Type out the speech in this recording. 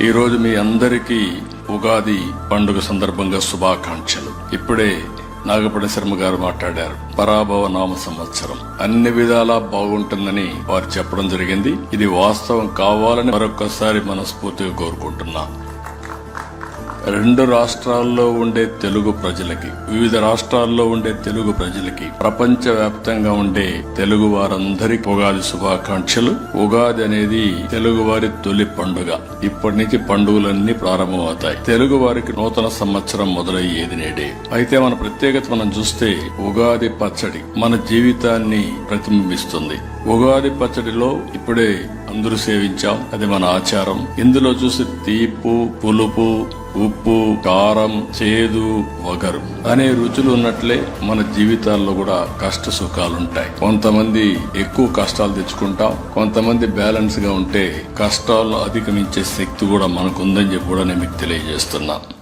ఈ రోజు మీ అందరికీ ఉగాది పండుగ సందర్భంగా శుభాకాంక్షలు. ఇప్పుడే నాగపడి శర్మ గారు మాట్లాడారు. పరాభవ నామ సంవత్సరం అన్ని విధాలా బాగుంటుందని వారు చెప్పడం జరిగింది. ఇది వాస్తవం కావాలని మరొకసారి మనస్ఫూర్తిగా కోరుకుంటున్నా. రెండు రాష్ట్రాల్లో ఉండే తెలుగు ప్రజలకి, వివిధ రాష్ట్రాల్లో ఉండే తెలుగు ప్రజలకి, ప్రపంచ వ్యాప్తంగా ఉండే తెలుగు వారందరికీ ఉగాది శుభాకాంక్షలు. ఉగాది అనేది తెలుగు వారి తొలి పండుగ. ఇప్పటి నుంచి పండుగలన్నీ ప్రారంభమవుతాయి. తెలుగు వారికి నూతన సంవత్సరం మొదలయ్యేది నేడే. అయితే మన ప్రత్యేకత మనం చూస్తే ఉగాది పచ్చడి మన జీవితాన్ని ప్రతిబింబిస్తుంది. ఉగాది పచ్చడిలో ఇప్పుడే అందరూ సేవించాం, అది మన ఆచారం. ఇందులో చూసి తీపు, పులుపు, ఉప్పు, కారం, చేదు, వగరు అనే రుచులు ఉన్నట్లే మన జీవితాల్లో కూడా కష్ట సుఖాలుంటాయి. కొంతమంది ఎక్కువ కష్టాలు తెచ్చుకుంటాం, కొంతమంది బ్యాలెన్స్ గా ఉంటే కష్టాలను అధిగమించే శక్తి కూడా మనకుందని చెప్పి కూడా నేను మీకు తెలియజేస్తున్నా.